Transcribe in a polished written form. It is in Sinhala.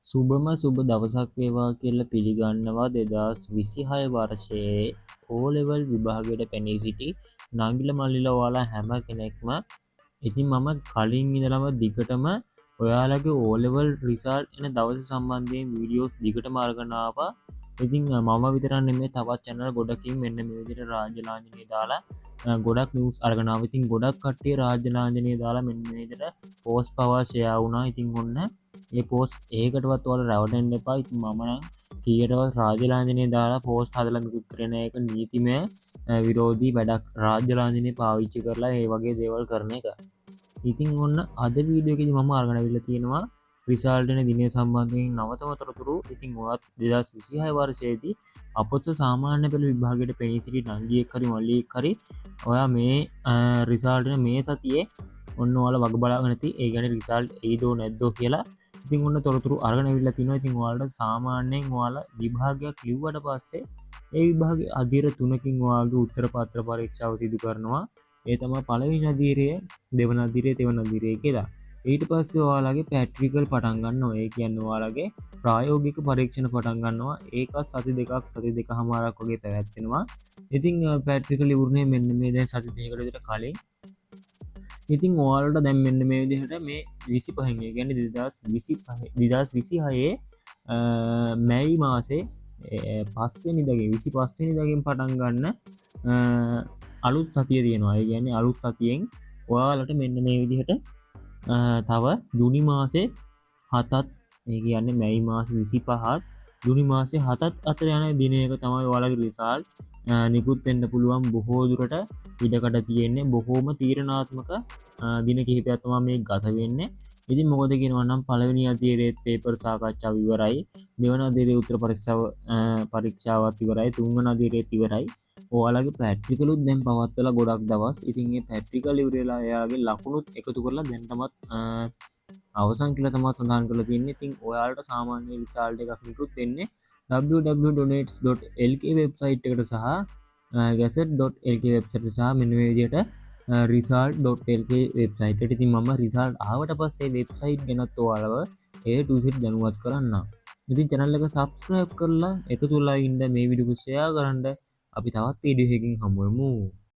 සුබම සුබ දවසක් වේවා කියලා පිළිගන්නවා 2026 වර්ෂයේ O level විභාගයට පැනී සිටි නංගිල මල්ලිලා ඔයාලා හැම කෙනෙක්ම ඉතින් මම කලින් ඉඳලම දිගටම ඔයාලගේ O level result එන දවස සම්බන්ධයෙන් වීඩියෝස් දිගටම අරගෙන ආවා. ඉතින් මම විතරක් නෙමෙයි තවත් channel ගොඩකින් මෙන්න මේ විදිහට රාජ්‍ය ලාංඡනය දාලා ගොඩක් නිවුස් අරගෙන ආවා. ඉතින් ගොඩක් කට්ටිය රාජ්‍ය ලාංඡනය දාලා මෙන්න මේ විදිහට පෝස්ට් පවා ෂෙයා වුණා. ඉතින් ඔන්න ඒ පෝස්ට් ඒකටවත් ඔයාලා රැවටෙන්න එපා. ඉතින් මම නම් කීයටවත් රාජ්‍ය ලාංඡනය දාලා පෝස්ට් හදලා නිකුත් කරන එක නීතිමය විරෝධී වැඩක්. රාජ්‍ය ලාංඡනය පාවිච්චි කරලා මේ වගේ දේවල් කරන එක. ඉතින් ඔන්න අද වීඩියෝ එකේදී මම අරගෙන අවිල්ලා තියෙනවා රිසල්ට් එන දිනය සම්බන්ධයෙන් නවතම තොරතුරු. ඉතින් ඔයත් 2026 වර්ෂයේදී අපොත්ස සාමාන්‍ය පෙළ විභාගයට පෙනී සිටි නංගියෙක් හරි මල්ලියෙක් හරි ඔයා මේ රිසල්ට් එන මේ සතියේ ඔන්න ඔයාලා වග බලාගෙන ඉතින් ඒ කියන්නේ රිසල්ට් එයිදෝ නැද්දෝ කියලා. ඉතින් ඔන්න තොරතුරු අරගෙන අවිල්ලා තිනවා. ඉතින් ඔයාලට සාමාන්‍යයෙන් ඔයාලා විභාගයක් ලිව්වට පස්සේ ඒ විභාගයේ අදියර 3කින් ඔයාලගේ උත්තර පත්‍ර පරීක්ෂාව සිදු කරනවා. ඒ තමයි පළවෙනි අදියරය, දෙවන අදියරය, තෙවන අදියරය කියලා. ඊට පස්සේ ඔයාලගේ ප්‍රැක්ටිකල් පටන් ගන්නවා. ඒ කියන්නේ ඔයාලගේ ප්‍රායෝගික පරීක්ෂණ පටන් ගන්නවා. ඒකත් සති දෙකමාරක් වගේ පැවැත්වෙනවා. ඉතින් ප්‍රැක්ටිකල් ඉවරනේ මෙන්න මේ දැන් සති දෙකකට විතර කලින්. ඉතින් ඔයාලට දැන් මෙන්න මේ විදිහට මේ 25 ඒ කියන්නේ 2026 මැයි මාසේ 5 වෙනිදාගේ 25 වෙනිදාගෙන් පටන් ගන්න අලුත් සතිය තියෙනවා. ඒ කියන්නේ අලුත් සතියෙන් ඔයාලට මෙන්න මේ විදිහට තව ජුනි මාසේ 7ත් ඒ කියන්නේ මැයි මාසේ 25ත් ජුනි මාසේ 7ත් අතර යන දිනයක තමයි ඔයාලගේ රිසල්ට් නිකුත් වෙන්න පුළුවන්. බොහෝ දුරට ඉඩකඩ තියෙන්නේ බොහෝම තීරණාත්මක දින කිහිපයක් තමයි මේ ගත වෙන්නේ. ඉතින් මොකද කියනවා නම් පළවෙනි අදියරේ පේපර් සාකච්ඡාව ඉවරයි. දෙවන අදියරේ උත්තර පරීක්ෂාවත් ඉවරයි. තුන්වන අදියරේත් ඉවරයි. ඔයාලගේ ප්‍රැක්ටිකලුත් දැන් පවත්වලා ගොඩක් දවස්. ඉතින් මේ ප්‍රැක්ටිකල් ඉවරලා එයාගේ ලකුණුත් එකතු කරලා දැන් තමත් අවසන් කියලා තමයි සඳහන් කරලා තියෙන්නේ. ඉතින් ඔයාලට සාමාන්‍ය රිසල්ට් එකක් නිකුත් වෙන්නේ www.donate.lk වෙබ්සයිට් එකට සහ gazette.lk වෙබ්සයිට් එක සහ මෙන්න මේ විදිහට result.lk වෙබ්සයිට් එකට. ඉතින් මම රිසල්ට් ආවට පස්සේ වෙබ්සයිට් ගැනත් ඔයාලව A to Z දැනුවත් කරන්නම්. ඉතින් channel එක subscribe කරලා එකතු වෙලා ඉන්න මේ වීඩියෝ එක share කරන්න. අපි තවත් වීඩියෝ එකකින් හමු වෙමු.